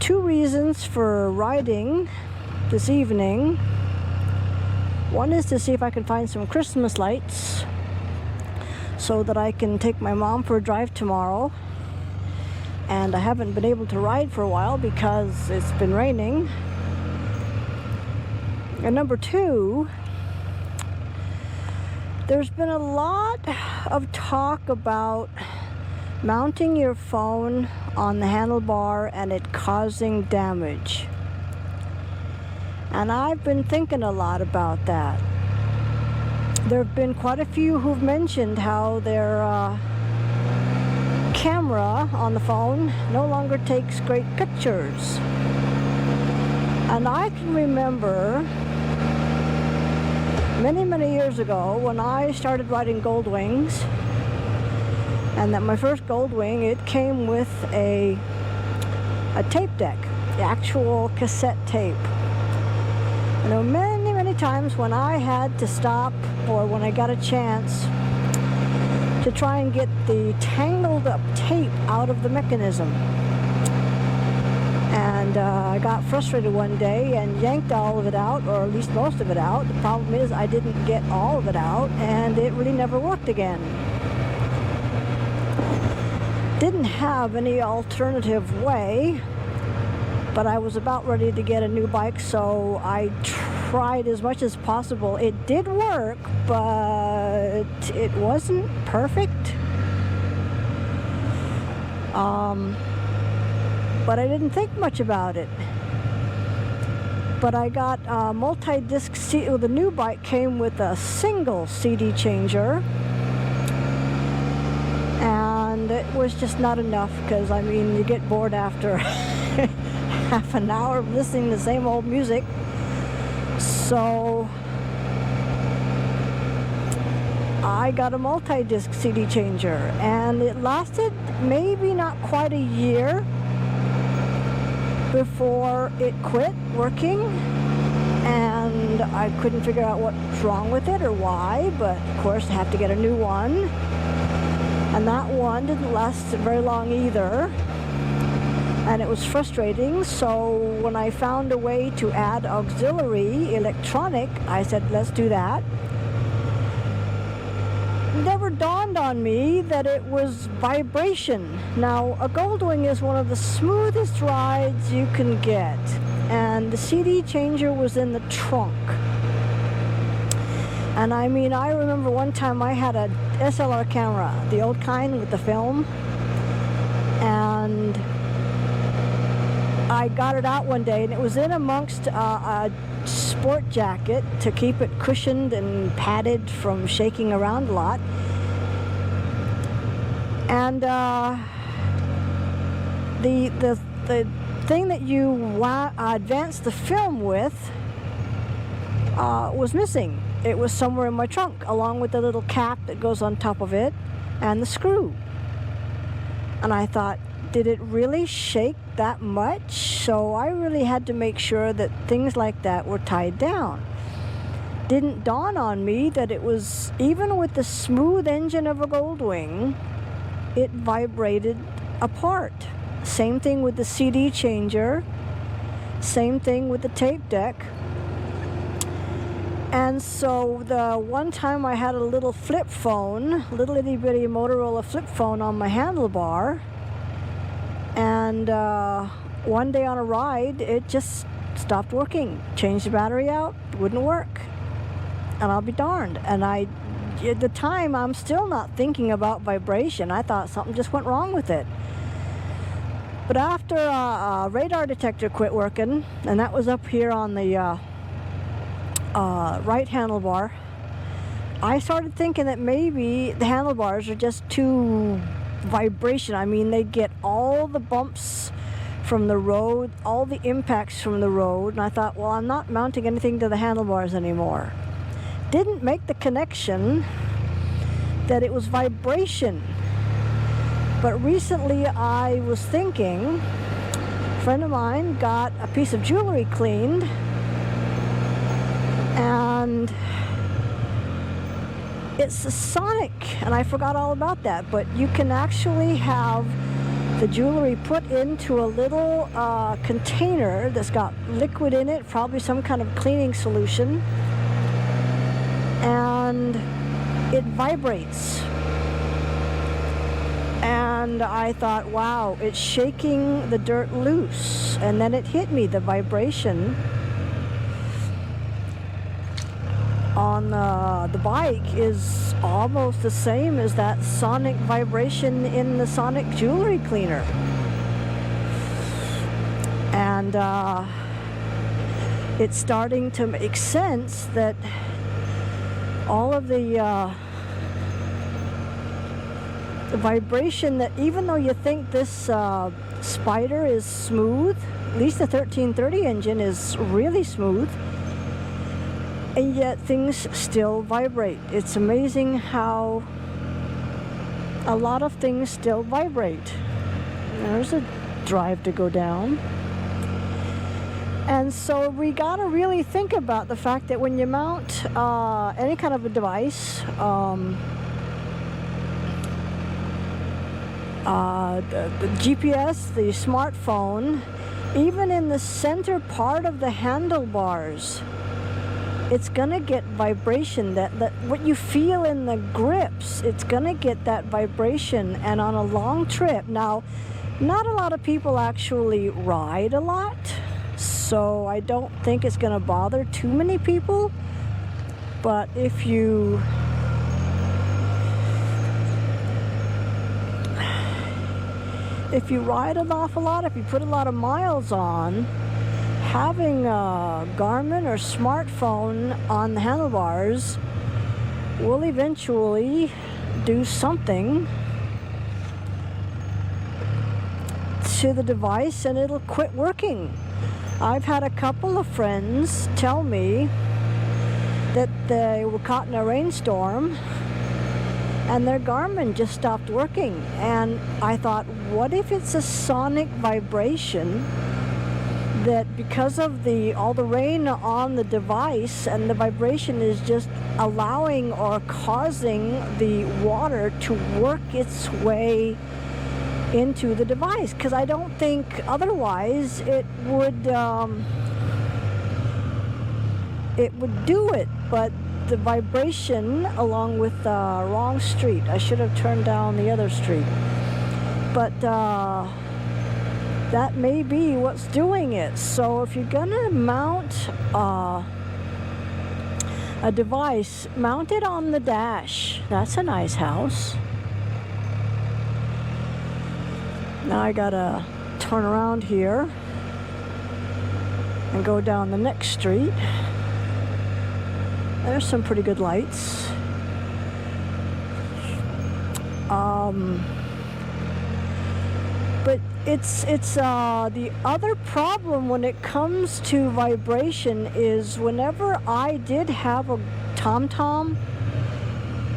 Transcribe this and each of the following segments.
two reasons for riding this evening. One is to see if I can find some Christmas lights so that I can take my mom for a drive tomorrow. And I haven't been able to ride for a while because it's been raining. And number two, there's been a lot of talk about mounting your phone on the handlebar and it causing damage. And I've been thinking a lot about that. There have been quite a few who've mentioned how their camera on the phone no longer takes great pictures. And I can remember many years ago when I started riding Goldwings, and that my first Goldwing, it came with a tape deck, the actual cassette tape. I know many times when I had to stop, or when I got a chance to try and get the tangled up tape out of the mechanism. And I got frustrated one day and yanked all of it out, or at least most of it out. The problem is I didn't get all of it out, and it really never worked again. Didn't have any alternative way, but I was about ready to get a new bike, so I tried as much as possible. It did work, but it wasn't perfect. But I didn't think much about it. But I got a multi-disc CD. The new bike came with a single CD changer, and it was just not enough, because I mean, you get bored after half an hour of listening to the same old music. So I got a multi-disc CD changer, and it lasted maybe not quite a year before it quit working, and I couldn't figure out what's wrong with it or why, but of course I have to get a new one, and that one didn't last very long either, and it was frustrating. So when I found a way to add auxiliary electronic, I said, let's do that. It never dawned on me that it was vibration. Now, a Goldwing is one of the smoothest rides you can get, and the CD changer was in the trunk. And I mean, I remember one time I had a SLR camera, the old kind with the film, and I got it out one day, and it was in amongst a sport jacket to keep it cushioned and padded from shaking around a lot. And the thing that you advance the film with was missing. It was somewhere in my trunk, along with the little cap that goes on top of it and the screw. And I thought, did it really shake that much? So I really had to make sure that things like that were tied down. Didn't dawn on me that it was, even with the smooth engine of a Goldwing, it vibrated apart. Same thing with the CD changer, same thing with the tape deck. And so the one time I had a little flip phone, little itty bitty Motorola flip phone on my handlebar, and one day on a ride, it just stopped working. Changed the battery out, wouldn't work. And I'll be darned. And at the time, I'm still not thinking about vibration. I thought something just went wrong with it. But after a radar detector quit working, and that was up here on the right handlebar, I started thinking that maybe the handlebars are just too vibration. I mean, they get all the bumps from the road, all the impacts from the road, and I thought, well, I'm not mounting anything to the handlebars anymore. Didn't make the connection that it was vibration. But recently I was thinking, a friend of mine got a piece of jewelry cleaned, and it's a sonic, and I forgot all about that, but you can actually have the jewelry put into a little container that's got liquid in it, probably some kind of cleaning solution, and it vibrates. And I thought, wow, it's shaking the dirt loose. And then it hit me, the vibration on the bike is almost the same as that sonic vibration in the sonic jewelry cleaner. And it's starting to make sense that all of the vibration, that even though you think this Spider is smooth, at least the 1330 engine is really smooth, and yet things still vibrate. It's amazing how a lot of things still vibrate. There's a drive to go down. And so we gotta really think about the fact that when you mount any kind of a device, the GPS, the smartphone, even in the center part of the handlebars, it's gonna get vibration. That what you feel in the grips, it's gonna get that vibration. And on a long trip, now, not a lot of people actually ride a lot, so I don't think it's gonna bother too many people. But if you ride an awful lot, if you put a lot of miles on, having a Garmin or smartphone on the handlebars will eventually do something to the device and it'll quit working. I've had a couple of friends tell me that they were caught in a rainstorm and their Garmin just stopped working. And I thought, what if it's a sonic vibration that because of all the rain on the device and the vibration is just allowing or causing the water to work its way into the device? Because I don't think otherwise it would do it. But the vibration, along with the wrong street, I should have turned down the other street, but that may be what's doing it. So if you're gonna mount a device, mount it on the dash. That's a nice house. Now I gotta turn around here and go down the next street. There's some pretty good lights. But it's the other problem when it comes to vibration is whenever I did have a TomTom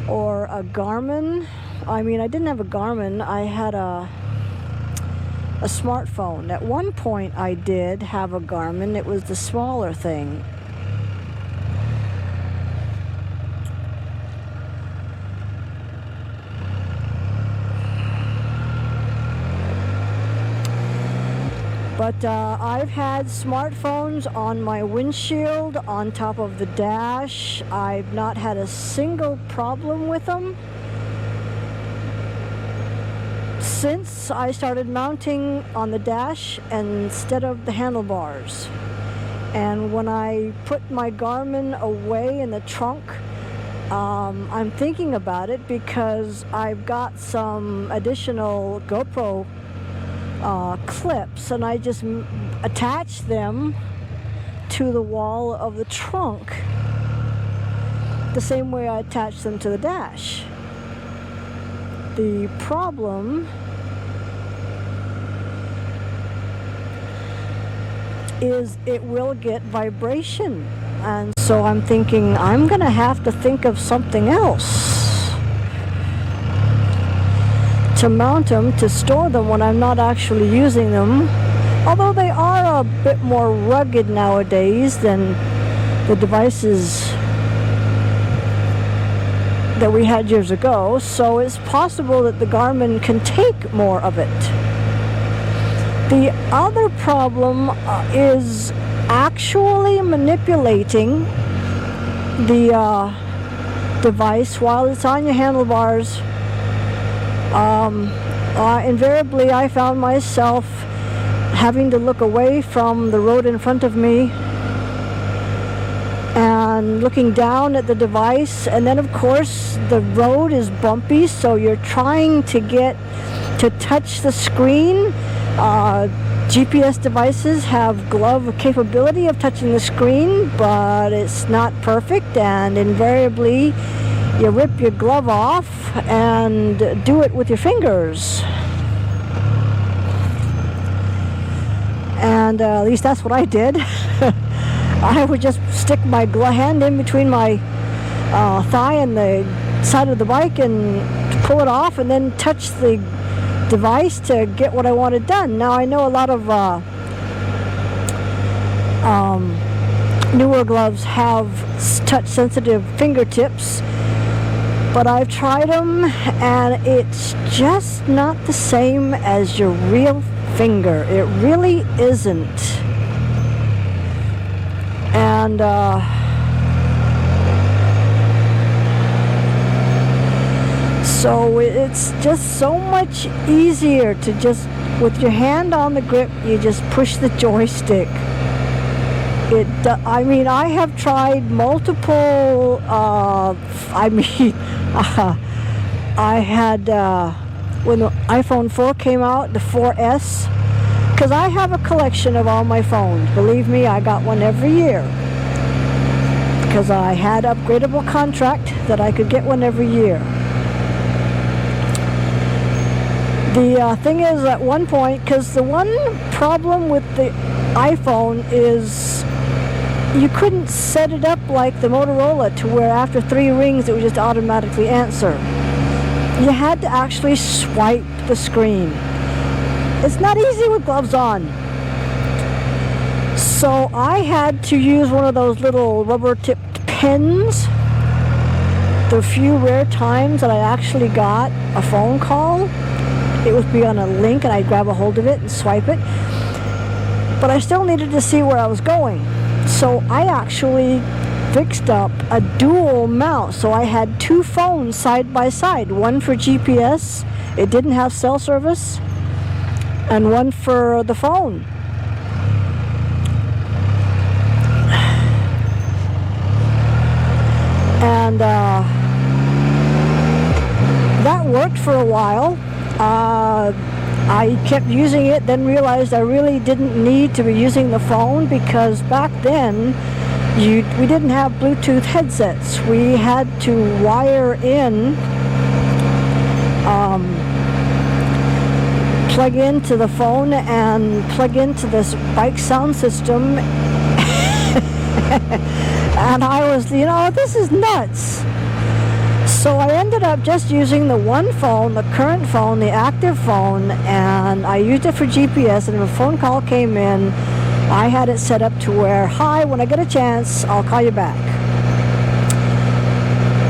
or a Garmin, I didn't have a Garmin, I had a smartphone. At one point I did have a Garmin. It was the smaller thing. But I've had smartphones on my windshield, on top of the dash. I've not had a single problem with them since I started mounting on the dash instead of the handlebars. And when I put my Garmin away in the trunk, I'm thinking about it because I've got some additional GoPro clips, and I just attach them to the wall of the trunk the same way I attach them to the dash. The problem is it will get vibration, and so I'm thinking I'm gonna have to think of something else to mount them, to store them when I'm not actually using them, although they are a bit more rugged nowadays than the devices that we had years ago, so it's possible that the Garmin can take more of it. The other problem is actually manipulating the device while it's on your handlebars. Invariably, I found myself having to look away from the road in front of me and looking down at the device, and then of course the road is bumpy, so you're trying to get to touch the screen. GPS devices have glove capability of touching the screen, but it's not perfect, and invariably you rip your glove off and do it with your fingers. And at least that's what I did. I would just stick my hand in between my thigh and the side of the bike and pull it off, and then touch the device to get what I wanted done. Now I know a lot of newer gloves have touch-sensitive fingertips, but I've tried them and it's just not the same as your real finger. It really isn't. And so it's just so much easier to just, with your hand on the grip, you just push the joystick. I mean, I have tried multiple, I had, when the iPhone 4 came out, the 4S, because I have a collection of all my phones. Believe me, I got one every year, because I had upgradable contract that I could get one every year. The thing is, at one point, because the one problem with the iPhone is you couldn't set it up like the Motorola to where after 3 rings it would just automatically answer. You had to actually swipe the screen. It's not easy with gloves on. So I had to use one of those little rubber-tipped pens. The few rare times that I actually got a phone call, it would be on a link and I'd grab a hold of it and swipe it. But I still needed to see where I was going. So I actually fixed up a dual mount. So I had 2 phones side by side. One for GPS, it didn't have cell service, and one for the phone. And that worked for a while. I kept using it, then realized I really didn't need to be using the phone, because back then we didn't have Bluetooth headsets. We had to wire in, plug into the phone and plug into this bike sound system. And I was, this is nuts. So I ended up just using the one phone, the current phone, the active phone, and I used it for GPS, and if a phone call came in, I had it set up to where, hi, when I get a chance, I'll call you back.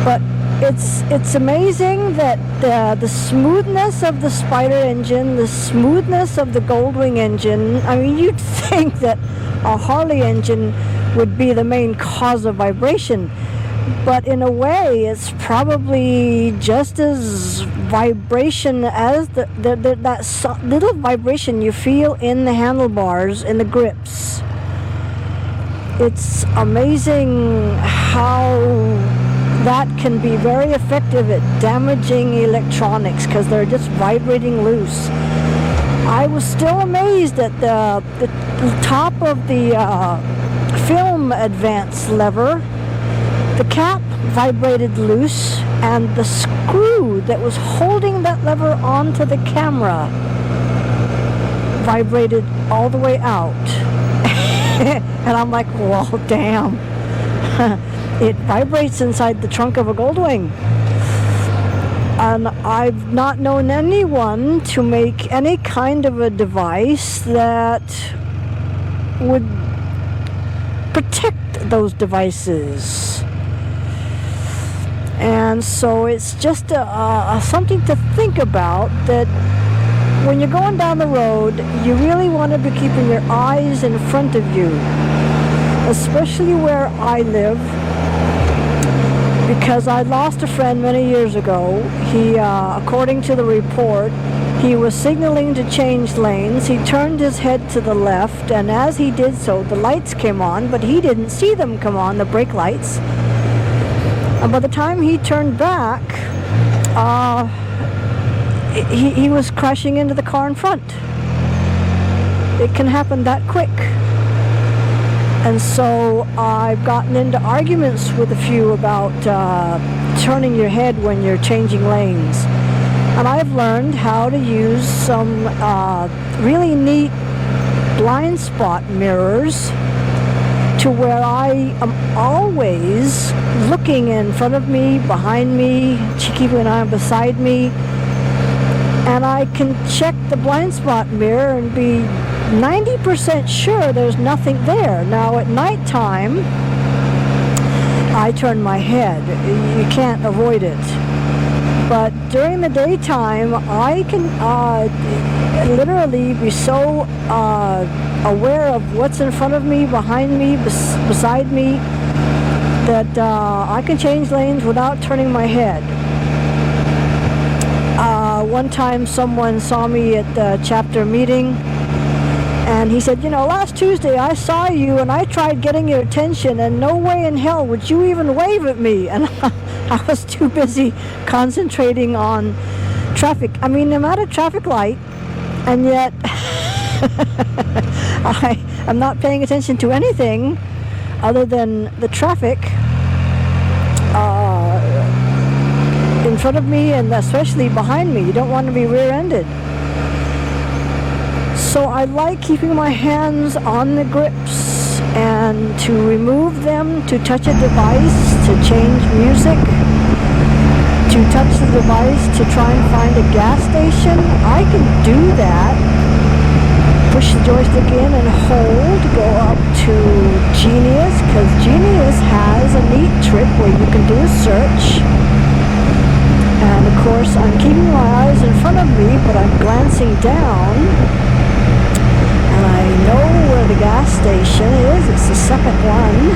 But it's amazing that the smoothness of the Spider engine, the smoothness of the Goldwing engine, I mean, you'd think that a Harley engine would be the main cause of vibration. But in a way, it's probably just as vibration as that little vibration you feel in the handlebars, in the grips. It's amazing how that can be very effective at damaging electronics, because they're just vibrating loose. I was still amazed at the top of the film advance lever. The cap vibrated loose, and the screw that was holding that lever onto the camera vibrated all the way out. And I'm like, well, damn. It vibrates inside the trunk of a Goldwing. And I've not known anyone to make any kind of a device that would protect those devices. And so it's just something to think about, that when you're going down the road, you really want to be keeping your eyes in front of you, especially where I live, because I lost a friend many years ago. He, according to the report, he was signaling to change lanes. He turned his head to the left, and as he did so, the lights came on, but he didn't see them come on, the brake lights. And by the time he turned back, he was crashing into the car in front. It can happen that quick. And so I've gotten into arguments with a few about turning your head when you're changing lanes. And I've learned how to use some really neat blind spot mirrors to where I am always looking in front of me, behind me, keeping an eye beside me. And I can check the blind spot mirror and be 90% sure there's nothing there. Now at nighttime, I turn my head. You can't avoid it. But during the daytime, I can literally be so aware of what's in front of me, behind me, beside me, that I can change lanes without turning my head. One time someone saw me at the chapter meeting, and he said, you know, last Tuesday I saw you and I tried getting your attention, and no way in hell would you even wave at me. And I was too busy concentrating on traffic. I mean, I'm at a traffic light, and yet I'm not paying attention to anything other than the traffic in front of me, and especially behind me. You don't want to be rear-ended. So I like keeping my hands on the grips, and to remove them, to touch a device, to change music, to touch the device to try and find a gas station. I can do that. Push the joystick in and hold, go up to Genius, because Genius has a neat trick where you can do a search. And of course, I'm keeping my eyes in front of me, but I'm glancing down, and I know where the gas station is. It's the second one,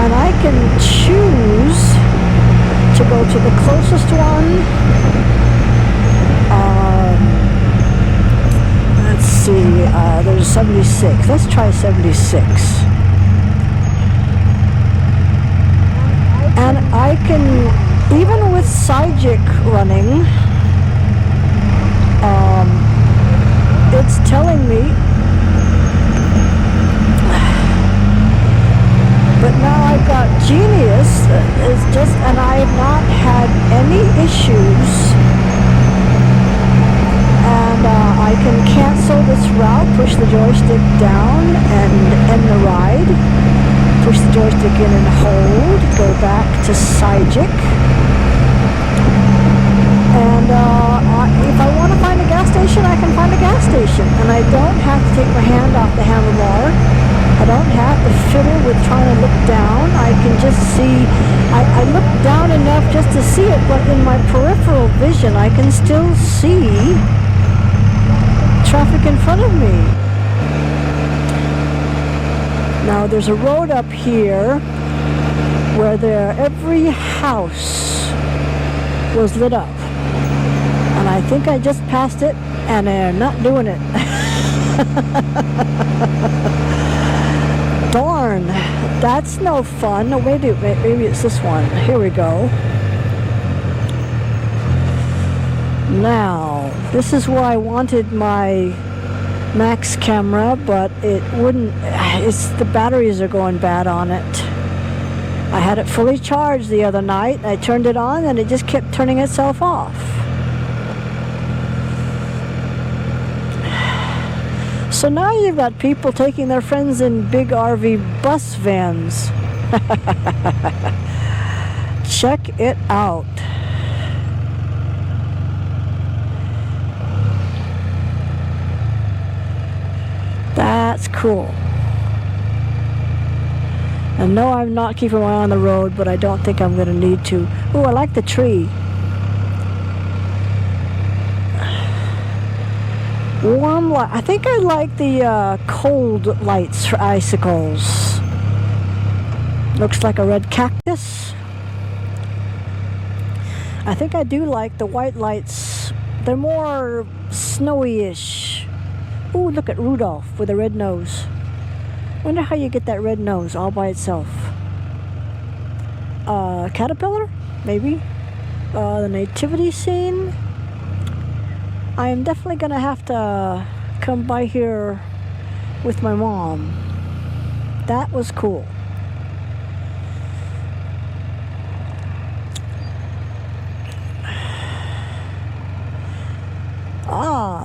and I can choose to go to the closest one. Let's see, there's 76. Let's try 76. And I can, even with Cyjic running, it's telling me, but now I've got Genius, and I have not had any issues, and I can cancel this route, push the joystick down and end the ride, push the joystick in and hold, go back to Cyjic. And if I want to find a gas station, I can find a gas station. And I don't have to take my hand off the handlebar. I don't have to fiddle with trying to look down. I can just see. I look down enough just to see it, but in my peripheral vision, I can still see traffic in front of me. Now, there's a road up here where every house was lit up. And I think I just passed it, and they're not doing it. Darn, that's no fun. No, maybe it's this one. Here we go. Now, this is where I wanted my Max camera, but it wouldn't. The batteries are going bad on it. I had it fully charged the other night. I turned it on, and it just kept turning itself off. So now you've got people taking their friends in big RV bus vans. Check it out. That's cool. And no, I'm not keeping my eye on the road, but I don't think I'm going to need to. Ooh, I like the tree. I think I like the cold lights for icicles. Looks like a red cactus. I think I do like the white lights. They're more snowy-ish. Ooh, look at Rudolph with a red nose. Wonder how you get that red nose all by itself. Caterpillar? Maybe. The nativity scene. I am definitely gonna have to come by here with my mom. That was cool.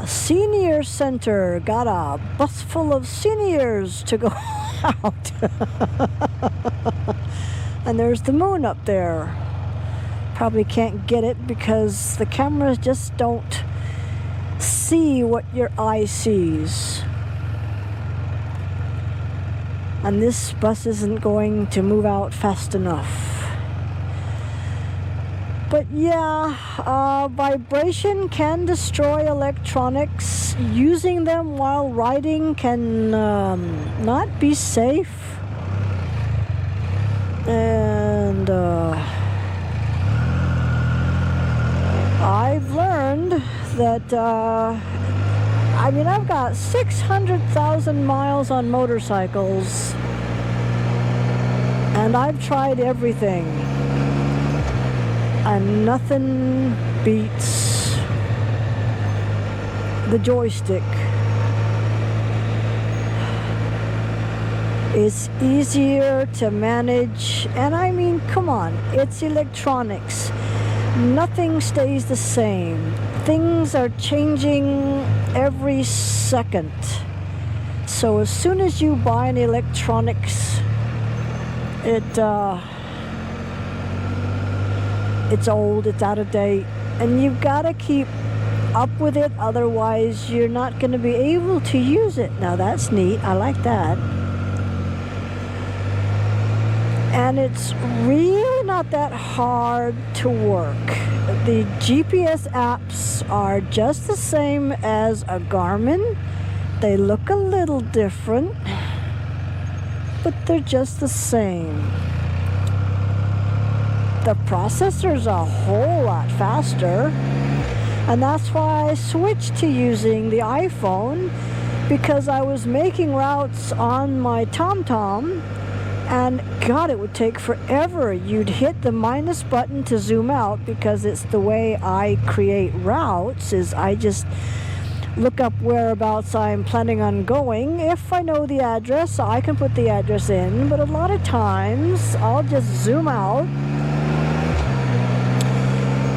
Senior center. Got a bus full of seniors to go out. And there's the moon up there. Probably can't get it because the cameras just don't see what your eye sees. And this bus isn't going to move out fast enough. But yeah, vibration can destroy electronics. Using them while riding can not be safe. And I've learned that, I've got 600,000 miles on motorcycles, and I've tried everything. And nothing beats the joystick. It's easier to manage, and come on, it's electronics. Nothing stays the same. Things are changing every second. So as soon as you buy an electronics, it's old, it's out of date, and you've got to keep up with it, otherwise you're not going to be able to use it. Now that's neat, I like that. And it's really not that hard to work. The GPS apps are just the same as a Garmin. They look a little different, but they're just the same. The processor's a whole lot faster, and that's why I switched to using the iPhone, because I was making routes on my TomTom, and God, it would take forever. You'd hit the minus button to zoom out, because it's the way I create routes, is I just look up whereabouts I'm planning on going. If I know the address, I can put the address in, but a lot of times I'll just zoom out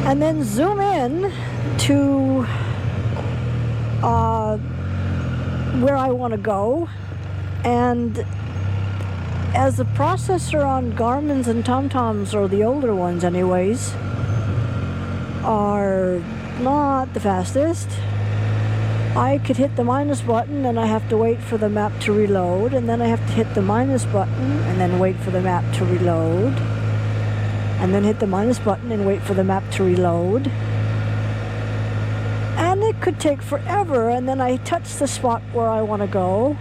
and then zoom in to where I want to go. And as the processor on Garmin's and TomToms, or the older ones anyways, are not the fastest, I could hit the minus button and I have to wait for the map to reload, and then I have to hit the minus button and then wait for the map to reload, and then hit the minus button and wait for the map to reload. And it could take forever, and then I touch the spot where I want to go,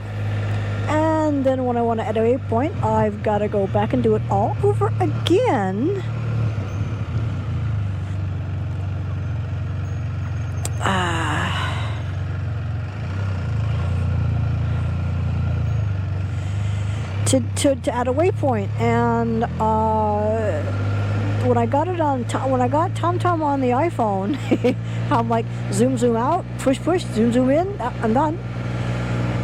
and then when I want to add a waypoint, I've got to go back and do it all over again. To add a waypoint. And when I got TomTom on the iPhone, I'm like, zoom out, push, zoom in, I'm done.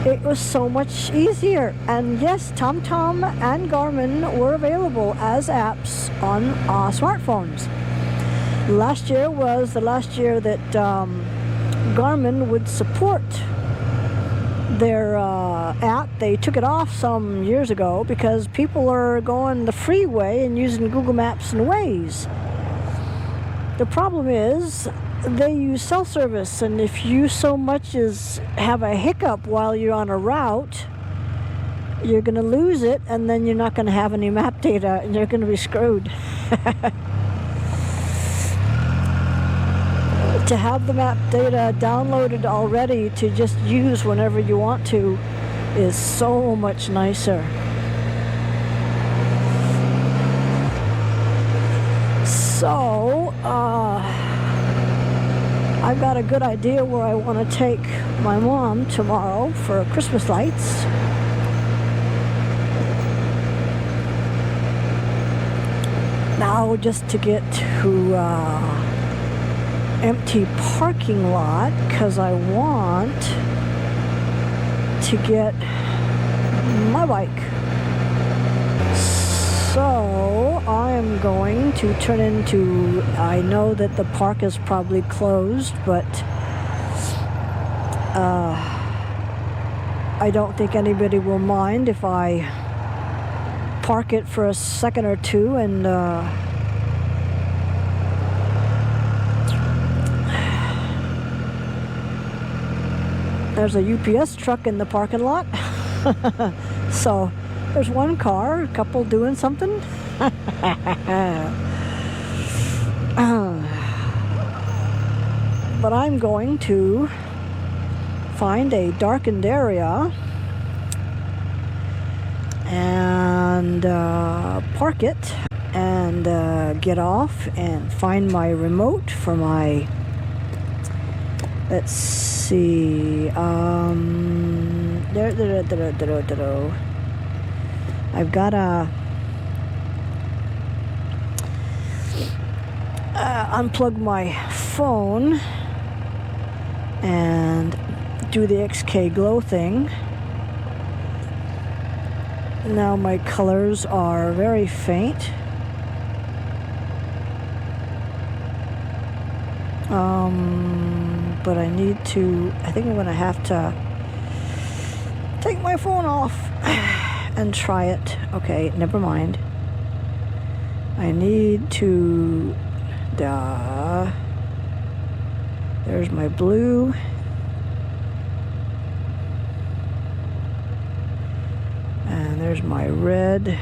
It was so much easier. And yes, TomTom and Garmin were available as apps on smartphones. Last year was the last year that Garmin would support their app. They took it off some years ago because people are going the freeway and using Google Maps and Waze. The problem is they use cell service, and if you so much as have a hiccup while you're on a route, you're going to lose it, and then you're not going to have any map data, and you're going to be screwed. to have the map data downloaded already to just use whenever you want to is so much nicer. So, I've got a good idea where I want to take my mom tomorrow for Christmas lights. Now, just to get to empty parking lot, because I want to get my bike. So I am going to turn into, I know that the park is probably closed, but I don't think anybody will mind if I park it for a second or two and there's a UPS truck in the parking lot. So there's one car, a couple doing something. But I'm going to find a darkened area and park it and get off and find my remote for my, let's see, I've got to unplug my phone and do the XK glow thing. Now my colors are very faint. But I need to, I think I'm going to have to take my phone off and try it. Okay, never mind. I need to, there's my blue. And there's my red.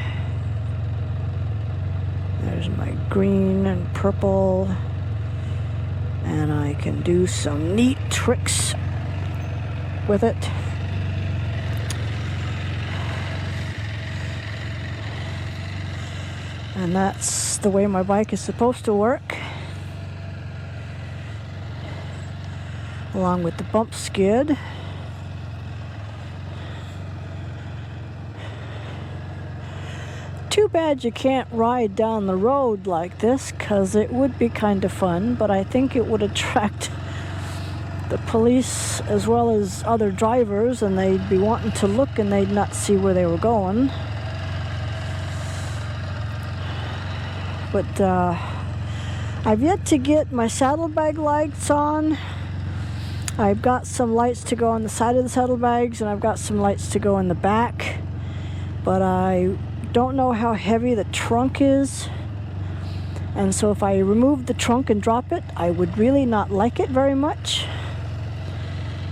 There's my green and purple. And I can do some neat tricks with it. And that's the way my bike is supposed to work. Along with the bump skid. Too bad you can't ride down the road like this, because it would be kind of fun, but I think it would attract the police as well as other drivers, and they'd be wanting to look and they'd not see where they were going. But I've yet to get my saddlebag lights on. I've got some lights to go on the side of the saddlebags, and I've got some lights to go in the back, but I don't know how heavy the trunk is, and so if I remove the trunk and drop it, I would really not like it very much.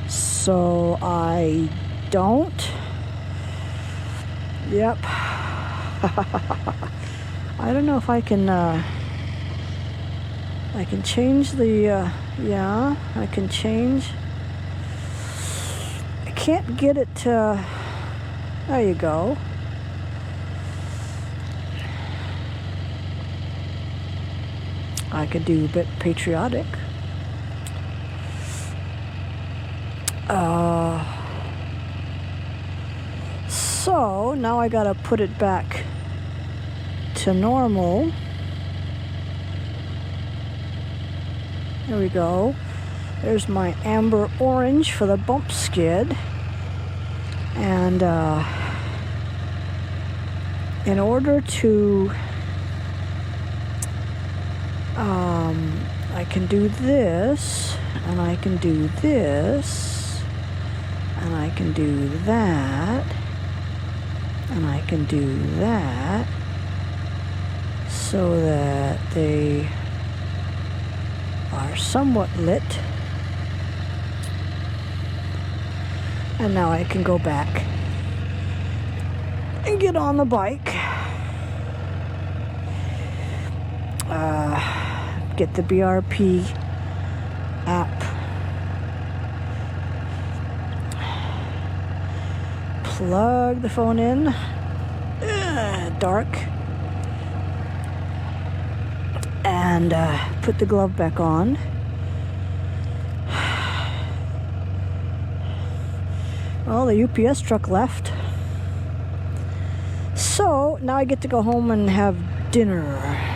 So I don't. Yep. I don't know if I can change the yeah, I can change. I can't get it to, there you go. I could do a bit patriotic. So now I gotta put it back to normal. There we go. There's my amber orange for the bump skid. And in order to I can do this, and I can do this, and I can do that, and I can do that, so that they are somewhat lit. And now I can go back and get on the bike. Get the BRP app. Plug the phone in. Dark. And put the glove back on. Well, the UPS truck left. So now I get to go home and have dinner.